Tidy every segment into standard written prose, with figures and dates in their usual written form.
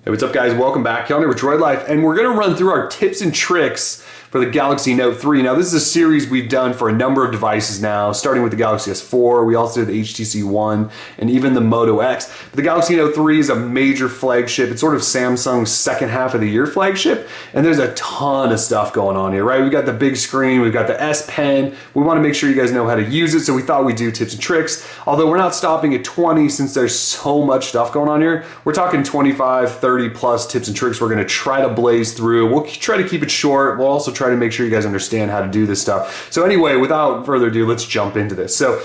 Hey, what's up guys? Welcome back. Calendar with Droid Life, and we're going to run through our tips and tricks for the Galaxy Note 3. Now this is a series we've done for a number of devices now, starting with the Galaxy S4, we also did the HTC One, and even the Moto X. But the Galaxy Note 3 is a major flagship. It's sort of Samsung's second half of the year flagship, and there's a ton of stuff going on here, right? We've got the big screen, we've got the S Pen. We want to make sure you guys know how to use it, so we thought we'd do tips and tricks. Although we're not stopping at 20 since there's so much stuff going on here. We're talking 25, 30 plus tips and tricks we're going to try to blaze through. We'll try to keep it short. We'll also try to make sure you guys understand how to do this stuff. So anyway, without further ado, let's jump into this. So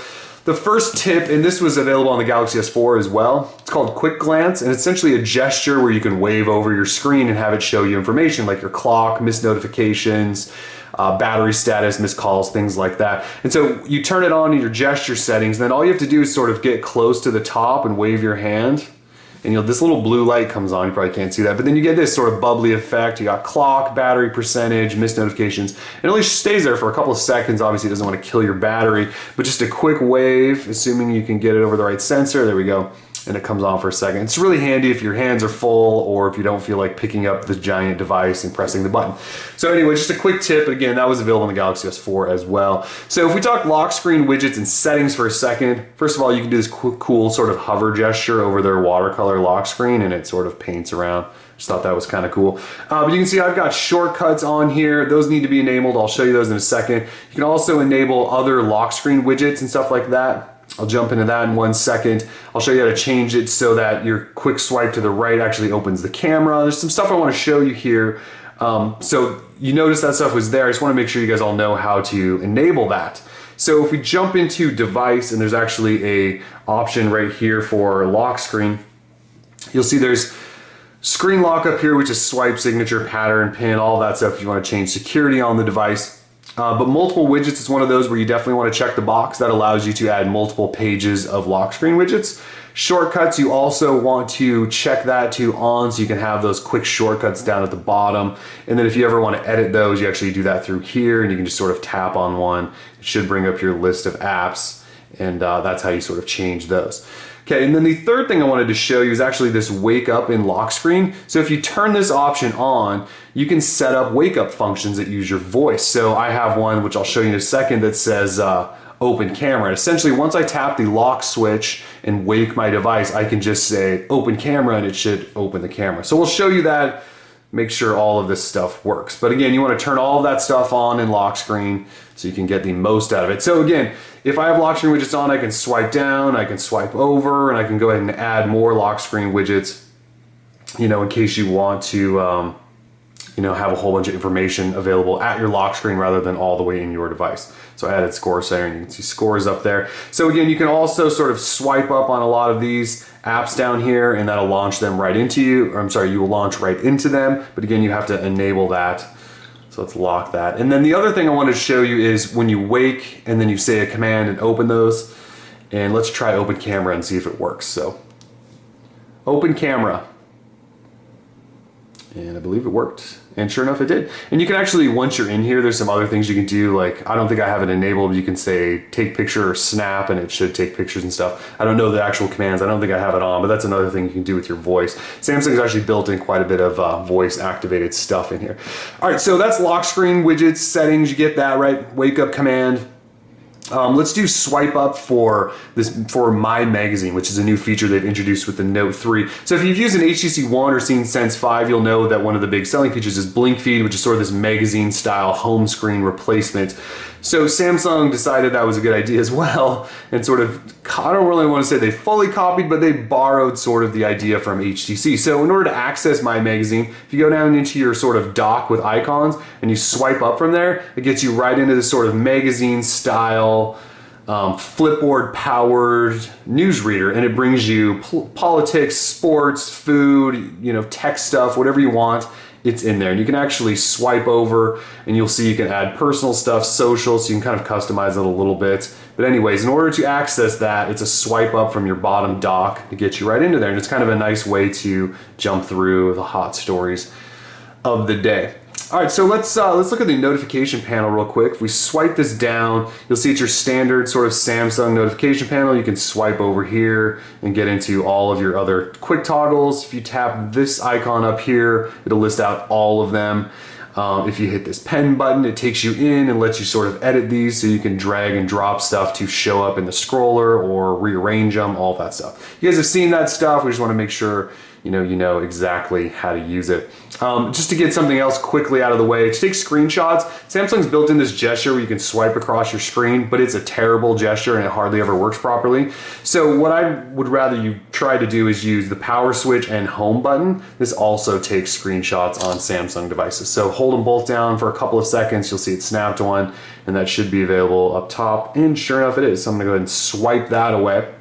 the first tip, and this was available on the Galaxy S4 as well, it's called Quick Glance, and it's essentially a gesture where you can wave over your screen and have it show you information like your clock, missed notifications, battery status, missed calls, things like that. And so you turn it on in your gesture settings, then all you have to do is sort of get close to the top and wave your hand. And this little blue light comes on, you probably can't see that, but then you get this sort of bubbly effect. You got clock, battery percentage, missed notifications. It only stays there for a couple of seconds. Obviously it doesn't want to kill your battery, but just a quick wave, assuming you can get it over the right sensor, there we go. And it comes on for a second. It's really handy if your hands are full or if you don't feel like picking up the giant device and pressing the button. So anyway, just a quick tip. Again, that was available on the Galaxy S4 as well. So if we talk lock screen widgets and settings for a second, first of all, you can do this cool sort of hover gesture over their watercolor lock screen and it sort of paints around. Just thought that was kind of cool. But you can see I've got shortcuts on here. Those need to be enabled. I'll show you those in a second. You can also enable other lock screen widgets and stuff like that. I'll jump into that in 1 second. I'll show you how to change it so that your quick swipe to the right actually opens the camera. There's some stuff I want to show you here. So you notice that stuff was there. I just want to make sure you guys all know how to enable that. So if we jump into device, and there's actually a option right here for lock screen, you'll see there's screen lock up here, which is swipe, signature, pattern, pin, all that stuff if you want to change security on the device. But multiple widgets is one of those where you definitely want to check the box. That allows you to add multiple pages of lock screen widgets. Shortcuts, you also want to check that to on so you can have those quick shortcuts down at the bottom. And then if you ever want to edit those, you actually do that through here and you can just sort of tap on one. It should bring up your list of apps, and that's how you sort of change those. Okay, and then the third thing I wanted to show you is actually this wake up in lock screen. So if you turn this option on, you can set up wake up functions that use your voice. So I have one, which I'll show you in a second, that says open camera. And essentially, once I tap the lock switch and wake my device, I can just say open camera and it should open the camera. So we'll show you that, make sure all of this stuff works. But again, you want to turn all of that stuff on in lock screen so you can get the most out of it. So again, if I have lock screen widgets on, I can swipe down, I can swipe over, and I can go ahead and add more lock screen widgets, in case you want to, have a whole bunch of information available at your lock screen rather than all the way in your device. So I added score center, and you can see scores up there. So again, you can also sort of swipe up on a lot of these apps down here, and that'll launch them right into you, or I'm sorry, you will launch right into them. But again, you have to enable that. So let's lock that. And then the other thing I wanted to show you is when you wake and then you say a command and open those. And let's try open camera and see if it works. So open camera. And I believe it worked. And sure enough, it did. And you can actually, once you're in here, there's some other things you can do. Like, I don't think I have it enabled. You can say take picture or snap, and it should take pictures and stuff. I don't know the actual commands. I don't think I have it on, but that's another thing you can do with your voice. Samsung's actually built in quite a bit of voice activated stuff in here. All right, so that's lock screen widgets, settings. You get that, right? Wake up command. Let's do swipe up for My Magazine, which is a new feature they've introduced with the Note 3. So if you've used an HTC One or seen Sense 5, you'll know that one of the big selling features is Blink Feed, which is sort of this magazine style home screen replacement. So Samsung decided that was a good idea as well, and sort of, I don't really want to say they fully copied, but they borrowed sort of the idea from HTC. So in order to access My Magazine, if you go down into your sort of dock with icons and you swipe up from there, it gets you right into this sort of magazine style, Flipboard powered newsreader, and it brings you politics, sports, food, tech stuff, whatever you want. It's in there, and you can actually swipe over and you'll see you can add personal stuff, social, so you can kind of customize it a little bit. But anyways, in order to access that, it's a swipe up from your bottom dock to get you right into there, and it's kind of a nice way to jump through the hot stories of the day. All right, so let's look at the notification panel real quick. If we swipe this down, you'll see it's your standard sort of Samsung notification panel. You can swipe over here and get into all of your other quick toggles. If you tap this icon up here, it'll list out all of them. If you hit this pen button, it takes you in and lets you sort of edit these so you can drag and drop stuff to show up in the scroller or rearrange them, all that stuff. You guys have seen that stuff. We just want to make sure you know exactly how to use it. Just to get something else quickly out of the way, to take screenshots, Samsung's built in this gesture where you can swipe across your screen, but it's a terrible gesture and it hardly ever works properly. So what I would rather you try to do is use the power switch and home button. This also takes screenshots on Samsung devices. So hold them both down for a couple of seconds, you'll see it snapped one, and that should be available up top, and sure enough it is. So I'm gonna go ahead and swipe that away.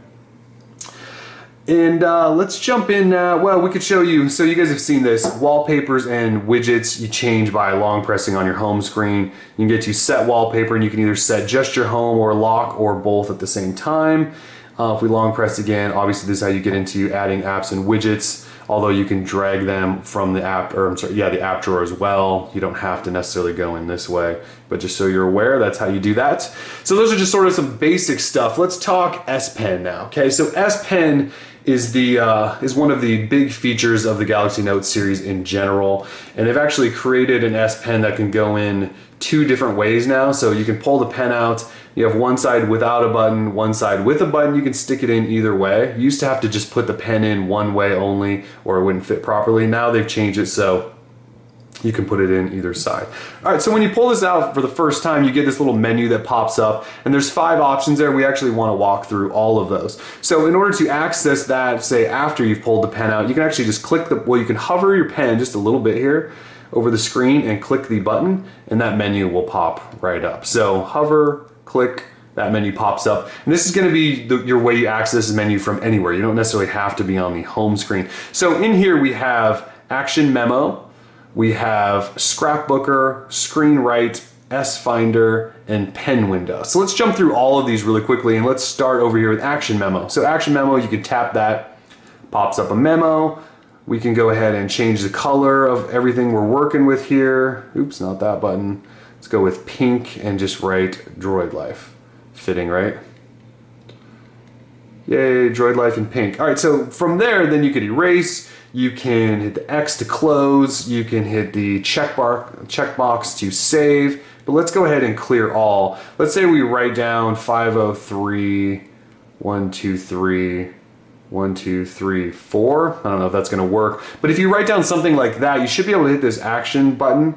And let's jump in, well, we could show you, so you guys have seen this, wallpapers and widgets you change by long pressing on your home screen. You can get to set wallpaper and you can either set just your home or lock or both at the same time. If we long press again, obviously this is how you get into adding apps and widgets, although you can drag them from the app, or I'm sorry, yeah, the app drawer as well. You don't have to necessarily go in this way, but just so you're aware, that's how you do that. So those are just sort of some basic stuff. Let's talk S Pen now, okay? So S Pen is one of the big features of the Galaxy Note series in general, and they've actually created an S Pen that can go in two different ways now. So you can pull the pen out, you have one side without a button, one side with a button. You can stick it in either way. You used to have to just put the pen in one way only or it wouldn't fit properly. Now they've changed it so you can put it in either side. All right, so when you pull this out for the first time, you get this little menu that pops up, and there's 5 options there. We actually want to walk through all of those. So in order to access that, say after you've pulled the pen out, you can actually just click well, you can hover your pen just a little bit here over the screen and click the button, and that menu will pop right up. So hover, click, that menu pops up. And this is gonna be your way you access the menu from anywhere. You don't necessarily have to be on the home screen. So in here we have Action Memo, we have Scrapbooker, Screen Write, S Finder, and Pen Window. So let's jump through all of these really quickly, and let's start over here with Action Memo. So Action Memo, you can tap that, pops up a memo. We can go ahead and change the color of everything we're working with here. Oops, not that button. Let's go with pink and just write Droid Life. Fitting, right? Yay, Droid Life in pink. All right, so from there, then you could erase, you can hit the X to close, you can hit the checkbox to save, but let's go ahead and clear all. Let's say we write down 503, 123, 1, 2, 3, 4. I don't know if that's gonna work, but if you write down something like that, you should be able to hit this action button,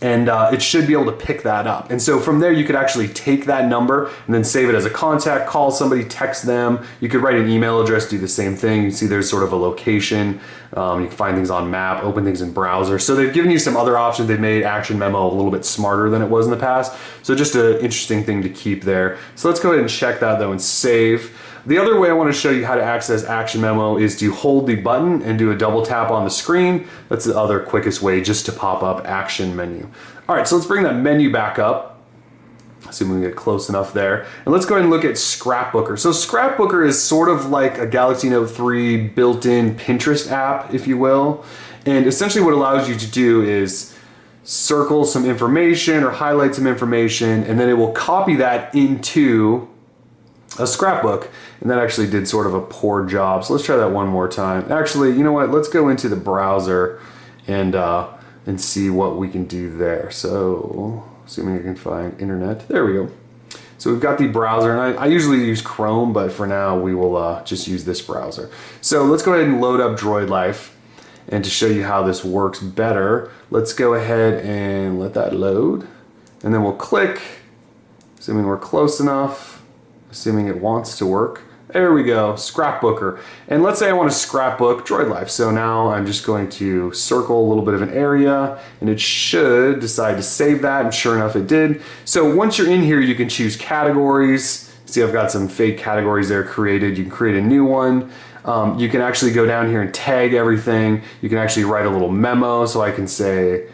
and it should be able to pick that up. And so from there, you could actually take that number and then save it as a contact, call somebody, text them. You could write an email address, do the same thing. You see there's sort of a location. You can find things on map, open things in browser. So they've given you some other options. They've made Action Memo a little bit smarter than it was in the past. So just an interesting thing to keep there. So let's go ahead and check that though and save. The other way I want to show you how to access Action Memo is to hold the button and do a double tap on the screen. That's the other quickest way, just to pop up Action Menu. All right, so let's bring that menu back up. Assuming we get close enough there. And let's go ahead and look at Scrapbooker. So Scrapbooker is sort of like a Galaxy Note 3 built-in Pinterest app, if you will. And essentially what it allows you to do is circle some information or highlight some information, and then it will copy that into a scrapbook. And that actually did sort of a poor job. So let's try that one more time. Actually, you know what? Let's go into the browser and see what we can do there. So, assuming I can find internet. There we go. So we've got the browser, and I usually use Chrome, but for now we will just use this browser. So let's go ahead and load up Droid Life. And to show you how this works better, let's go ahead and let that load. And then we'll click, assuming we're close enough, assuming it wants to work. There we go, Scrapbooker. And let's say I want to scrapbook Droid Life. So now I'm just going to circle a little bit of an area, and it should decide to save that, and sure enough it did. So once you're in here, you can choose categories. See, I've got some fake categories there created. You can create a new one. You can actually go down here and tag everything. You can actually write a little memo, so I can say,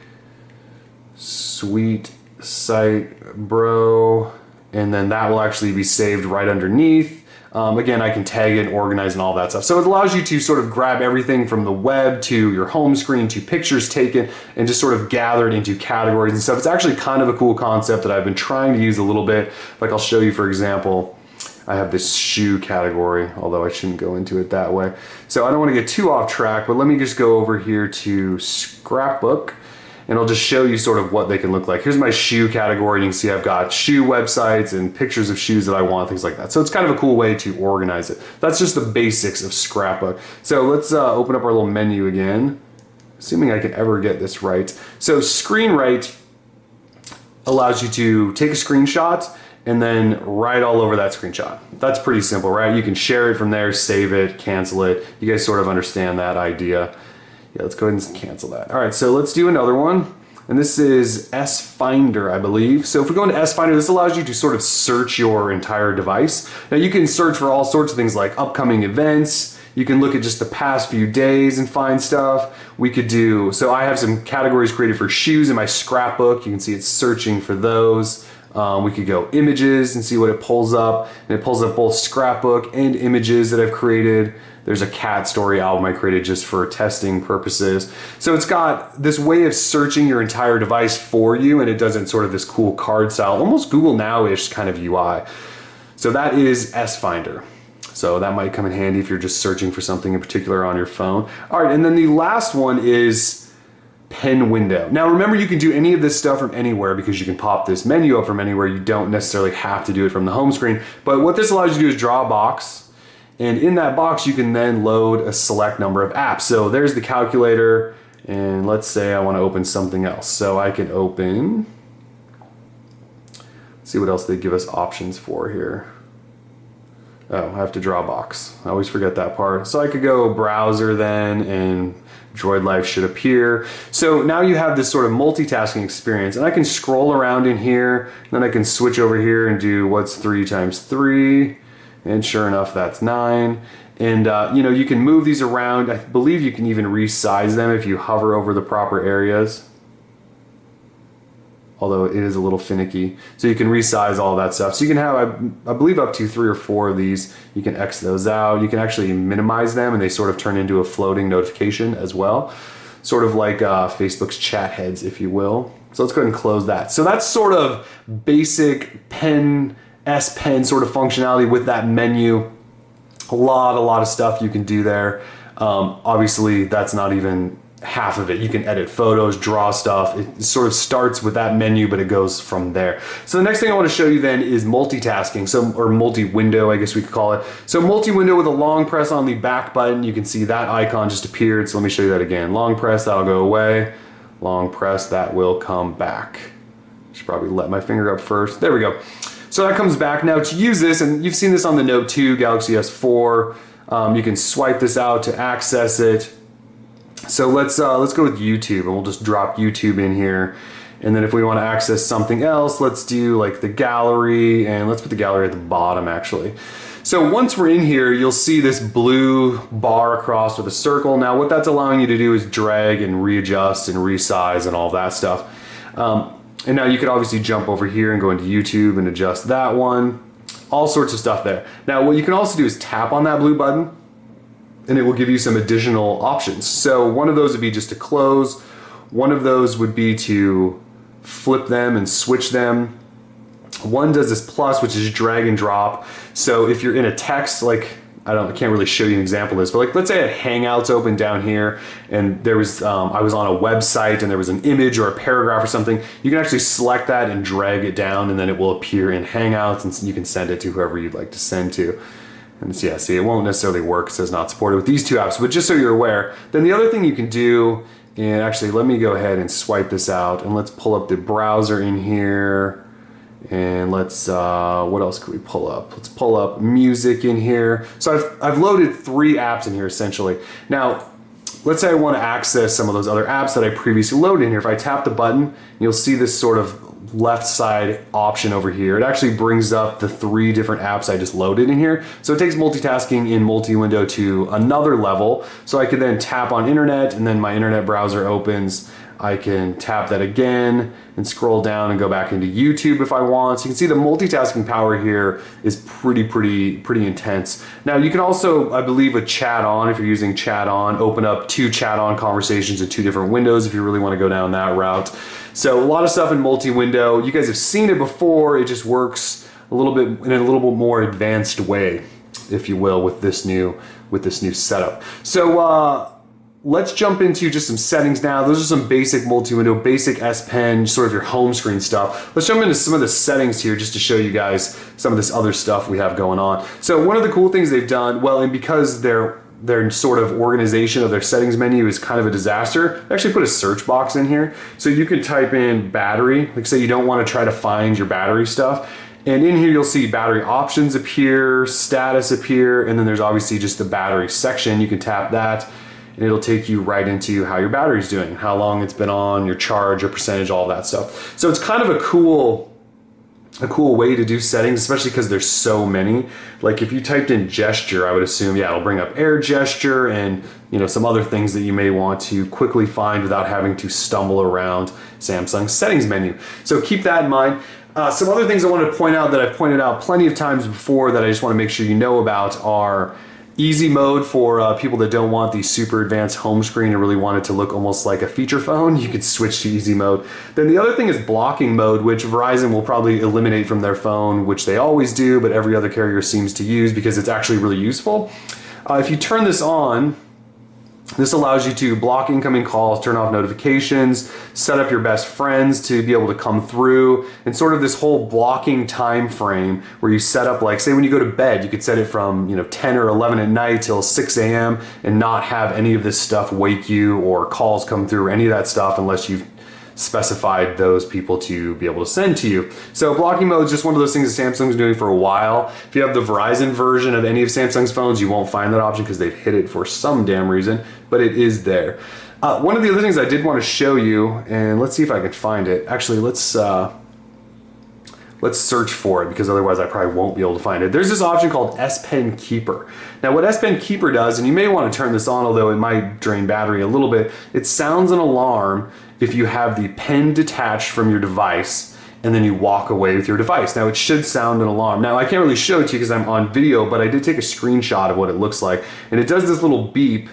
sweet site bro, and then that will actually be saved right underneath. Again, I can tag it, organize, and all that stuff. So it allows you to sort of grab everything from the web to your home screen to pictures taken and just sort of gather it into categories and stuff. It's actually kind of a cool concept that I've been trying to use a little bit. Like I'll show you, for example, I have this shoe category, although I shouldn't go into it that way. So I don't want to get too off track, but let me just go over here to Scrapbook, and I'll just show you sort of what they can look like. Here's my shoe category, and you can see I've got shoe websites and pictures of shoes that I want, things like that. So it's kind of a cool way to organize it. That's just the basics of Scrapbook. So let's open up our little menu again, assuming I can ever get this right. So Screen Write allows you to take a screenshot and then write all over that screenshot. That's pretty simple, right? You can share it from there, save it, cancel it. You guys sort of understand that idea. Yeah, let's go ahead and cancel that. All right, so let's do another one. And this is S Finder, I believe. So if we go into S Finder, this allows you to sort of search your entire device. Now you can search for all sorts of things like upcoming events. You can look at just the past few days and find stuff. We could do, so I have some categories created for shoes in my scrapbook. You can see it's searching for those. We could go images and see what it pulls up. And it pulls up both scrapbook and images that I've created. There's a cat story album I created just for testing purposes. So it's got this way of searching your entire device for you, and it does it in sort of this cool card style, almost Google Now-ish kind of UI. So that is S Finder. So that might come in handy if you're just searching for something in particular on your phone. All right, and then the last one is Pen Window. Now remember, you can do any of this stuff from anywhere because you can pop this menu up from anywhere. You don't necessarily have to do it from the home screen. But what this allows you to do is draw a box, and in that box you can then load a select number of apps. So there's the calculator, and let's say I want to open something else. So I can open, let's see what else they give us options for here. Oh, I have to draw a box. I always forget that part. So I could go browser then, and Droid Life should appear. So now you have this sort of multitasking experience, and I can scroll around in here, then I can switch over here and do what's 3 times 3, and sure enough, that's 9. And you know, you can move these around. I believe you can even resize them if you hover over the proper areas, although it is a little finicky. So you can resize all that stuff. So you can have, I believe, up to 3 or 4 of these. You can X those out. You can actually minimize them, and they sort of turn into a floating notification as well. Sort of like Facebook's chat heads, if you will. So let's go ahead and close that. So that's sort of basic Pen, S Pen sort of functionality with that menu. A lot of stuff you can do there. Obviously, that's not even half of it. You can edit photos, draw stuff. It sort of starts with that menu, but it goes from there. So the next thing I want to show you then is multitasking, or multi-window, I guess we could call it. So multi-window with a long press on the back button, you can see that icon just appeared. So let me show you that again. Long press, that'll go away. Long press, that will come back. Should probably let my finger up first. There we go. So that comes back. Now to use this, and you've seen this on the Note 2, Galaxy S4, you can swipe this out to access it. So let's go with YouTube, and we'll just drop YouTube in here. And then if we want to access something else, let's do like the gallery, and let's put the gallery at the bottom actually. So once we're in here, you'll see this blue bar across with a circle. Now what that's allowing you to do is drag and readjust and resize and all that stuff. And now you could obviously jump over here and go into YouTube and adjust that one. All sorts of stuff there. Now what you can also do is tap on that blue button, and it will give you some additional options. So one of those would be just to close. One of those would be to flip them and switch them. One does this plus, which is drag and drop. So if you're in a text, like, I can't really show you an example of this, but like, let's say I had Hangouts open down here, and there was, I was on a website and there was an image or a paragraph or something. You can actually select that and drag it down, and then it will appear in Hangouts, and you can send it to whoever you'd like to send to. And yeah, see, it won't necessarily work because it's not supported with these 2 apps, but just so you're aware. Then the other thing you can do, and actually let me go ahead and swipe this out, and let's pull up the browser in here, and let's, what else could we pull up? Let's pull up music in here. So I've loaded 3 apps in here essentially. Now, let's say I want to access some of those other apps that I previously loaded in here. If I tap the button, you'll see this sort of left side option over here. It actually brings up the 3 different apps I just loaded in here. So it takes multitasking in multi-window to another level. So I could then tap on internet, and then my internet browser opens. I can tap that again and scroll down and go back into YouTube if I want. So you can see the multitasking power here is pretty intense. Now you can also, I believe with chat on, if you're using chat on, open up 2 chat on conversations in 2 different windows if you really want to go down that route. So a lot of stuff in multi-window. You guys have seen it before. It just works a little bit in a little bit more advanced way, if you will, with this new setup. So let's jump into just some settings now. Those are some basic multi-window, basic S Pen, sort of your home screen stuff. Let's jump into some of the settings here just to show you guys some of this other stuff we have going on. So one of the cool things they've done, well, and because their sort of organization of their settings menu is kind of a disaster, they actually put a search box in here. So you can type in battery, like say you don't want to try to find your battery stuff. And in here you'll see battery options appear, status appear, and then there's obviously just the battery section. You can tap that and it'll take you right into how your battery's doing, how long it's been on, your charge, your percentage, all that stuff. So it's kind of a cool way to do settings, especially because there's so many. Like if you typed in gesture, I would assume, yeah, it'll bring up air gesture and some other things that you may want to quickly find without having to stumble around Samsung's settings menu. So keep that in mind. Some other things I wanted to point out that I've pointed out plenty of times before that I just want to make sure you know about are easy mode for people that don't want the super advanced home screen and really want it to look almost like a feature phone. You could switch to easy mode. Then the other thing is blocking mode, which Verizon will probably eliminate from their phone, which they always do, but every other carrier seems to use because it's actually really useful. If you turn this on, this allows you to block incoming calls, turn off notifications, set up your best friends to be able to come through, and sort of this whole blocking time frame where you set up, like say when you go to bed, you could set it from 10 or 11 at night till 6 a.m. and not have any of this stuff wake you or calls come through or any of that stuff unless you've specified those people to be able to send to you. So blocking mode is just one of those things that Samsung's doing for a while. If you have the Verizon version of any of Samsung's phones, you won't find that option because they've hid it for some damn reason, but it is there. One of the other things I did want to show you, and let's see if I can find it. Actually, let's search for it because otherwise I probably won't be able to find it. There's this option called S Pen Keeper. Now what S Pen Keeper does, and you may want to turn this on, although it might drain battery a little bit, it sounds an alarm if you have the pen detached from your device and then you walk away with your device. Now it should sound an alarm. Now I can't really show it to you because I'm on video, but I did take a screenshot of what it looks like. And it does this little beep,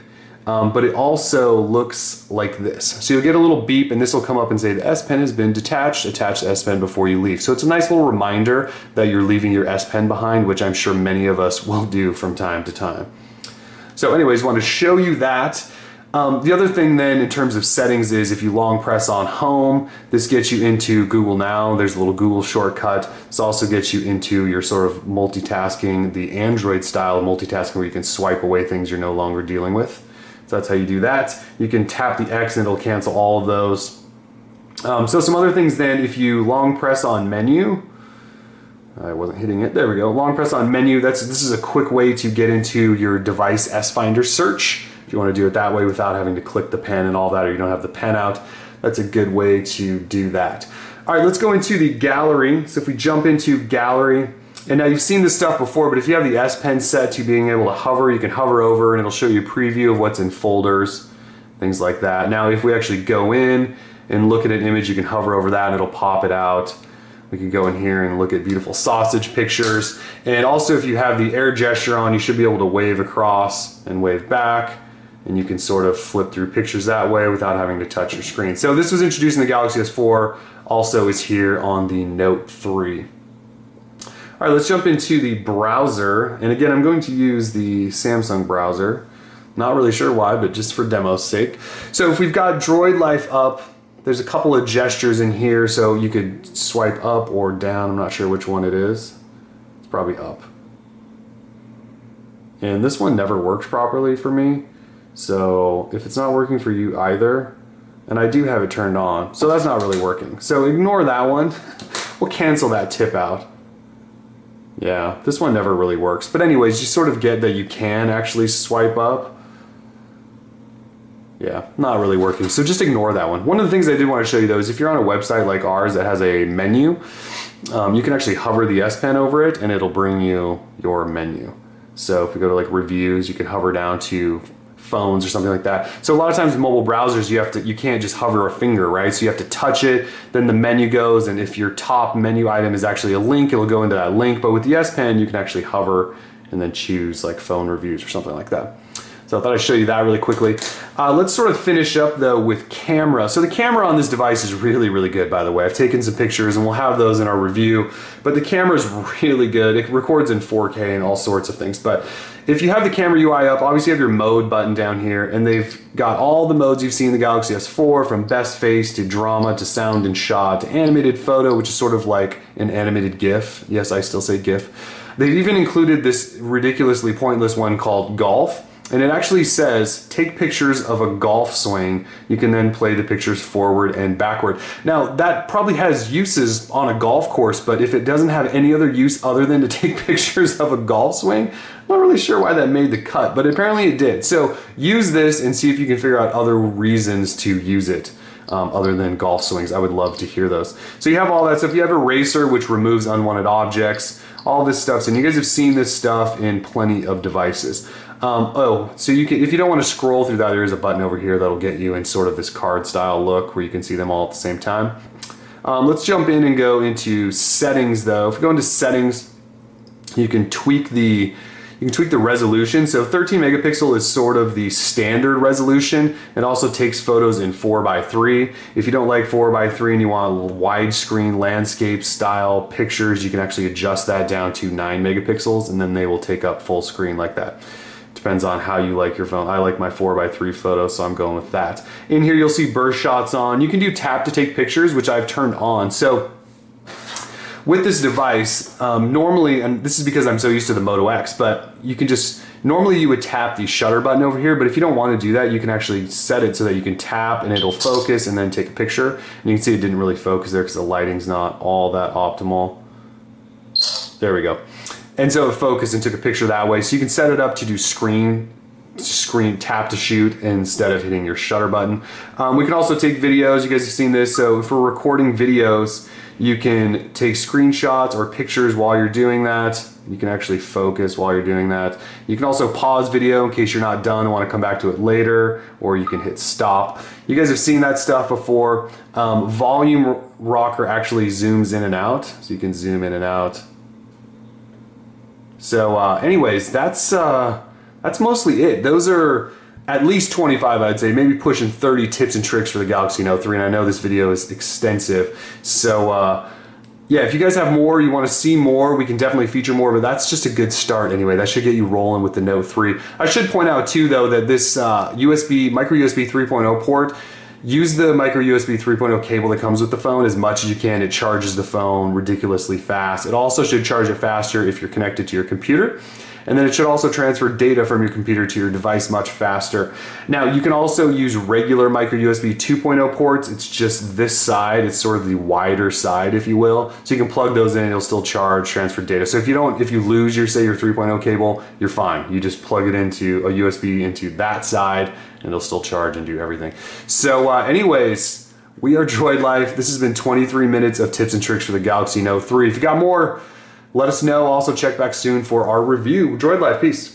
but it also looks like this. So you'll get a little beep and this will come up and say the S Pen has been detached, attach the S Pen before you leave. So it's a nice little reminder that you're leaving your S Pen behind, which I'm sure many of us will do from time to time. So anyways, want to show you that. The other thing then in terms of settings is if you long press on home, this gets you into Google Now. There's a little Google shortcut. This also gets you into your sort of multitasking, the Android style of multitasking where you can swipe away things you're no longer dealing with. So that's how you do that. You can tap the X and it'll cancel all of those. So some other things then, if you long press on menu, I wasn't hitting it, there we go. Long press on menu, this is a quick way to get into your device S Finder search. If you want to do it that way without having to click the pen and all that, or you don't have the pen out, that's a good way to do that. All right, let's go into the gallery. So if we jump into gallery, and now you've seen this stuff before, but if you have the S Pen set to being able to hover, you can hover over and it'll show you a preview of what's in folders, things like that. Now if we actually go in and look at an image, you can hover over that and it'll pop it out. We can go in here and look at beautiful sausage pictures. And also if you have the air gesture on, you should be able to wave across and wave back. And you can sort of flip through pictures that way without having to touch your screen. So this was introduced in the Galaxy S4, also is here on the Note 3. All right, let's jump into the browser. And again, I'm going to use the Samsung browser. Not really sure why, but just for demo's sake. So if we've got Droid Life up, there's a couple of gestures in here, so you could swipe up or down. I'm not sure which one it is. It's probably up. And this one never works properly for me. So if it's not working for you either, and I do have it turned on, so that's not really working. So ignore that one. We'll cancel that tip out. Yeah, this one never really works. But anyways, you sort of get that you can actually swipe up. Yeah, not really working. So just ignore that one. One of the things I did want to show you though is if you're on a website like ours that has a menu, you can actually hover the S Pen over it and it'll bring you your menu. So if we go to like reviews, you can hover down to phones or something like that. So a lot of times in mobile browsers, you can't just hover a finger, right? So you have to touch it, then the menu goes, and if your top menu item is actually a link, it'll go into that link. But with the S Pen, you can actually hover and then choose like phone reviews or something like that. So I thought I'd show you that really quickly. Let's sort of finish up though with camera. So the camera on this device is really, really good, by the way. I've taken some pictures and we'll have those in our review, but the camera is really good. It records in 4K and all sorts of things. But if you have the camera UI up, obviously you have your mode button down here, and they've got all the modes you've seen in the Galaxy S4, from best face to drama to sound and shot to animated photo, which is sort of like an animated GIF. Yes, I still say GIF. They've even included this ridiculously pointless one called golf. And it actually says, take pictures of a golf swing. You can then play the pictures forward and backward. Now, that probably has uses on a golf course, but if it doesn't have any other use other than to take pictures of a golf swing, I'm not really sure why that made the cut, but apparently it did. So use this and see if you can figure out other reasons to use it. Other than golf swings. I would love to hear those. So you have all that stuff. You have Eraser, which removes unwanted objects, all this stuff. And you guys have seen this stuff in plenty of devices. So you can, if you don't want to scroll through that, there is a button over here that'll get you in sort of this card style look where you can see them all at the same time. Let's jump in and go into settings though. If we go into settings, you can tweak the resolution. So 13 megapixel is sort of the standard resolution. It also takes photos in 4:3. If you don't like 4:3 and you want widescreen landscape style pictures, you can actually adjust that down to 9 megapixels and then they will take up full screen like that. Depends on how you like your phone. I like my 4:3 photo, so I'm going with that. In here you'll see burst shots on. You can do tap to take pictures, which I've turned on. So with this device, normally, and this is because I'm so used to the Moto X, but you can just, normally you would tap the shutter button over here, but if you don't want to do that, you can actually set it so that you can tap and it'll focus and then take a picture. And you can see it didn't really focus there because the lighting's not all that optimal. There we go. And so it focused and took a picture that way. So you can set it up to do screen tap to shoot instead of hitting your shutter button. We can also take videos. You guys have seen this. So if we're recording videos, you can take screenshots or pictures while you're doing that. You can actually focus while you're doing that. You can also pause video in case you're not done and want to come back to it later, or you can hit stop. You guys have seen that stuff before. Volume rocker actually zooms in and out, so you can zoom in and out. So anyways, that's mostly it. Those are at least 25, I'd say, maybe pushing 30 tips and tricks for the Galaxy Note 3, and I know this video is extensive. So yeah, if you guys have more, you want to see more, we can definitely feature more, but that's just a good start anyway. That should get you rolling with the Note 3. I should point out too, though, that this micro USB 3.0 port, use the micro USB 3.0 cable that comes with the phone as much as you can. It charges the phone ridiculously fast. It also should charge it faster if you're connected to your computer. And then it should also transfer data from your computer to your device much faster. Now, you can also use regular micro USB 2.0 ports. It's just this side. It's sort of the wider side, if you will. So you can plug those in, it'll still charge, transfer data. So if you lose your 3.0 cable, you're fine. You just plug it into a USB into that side and it'll still charge and do everything. So anyways, we are Droid Life. This has been 23 minutes of tips and tricks for the Galaxy Note 3. If you got more, let us know. Also check back soon for our review. Droid Life, peace.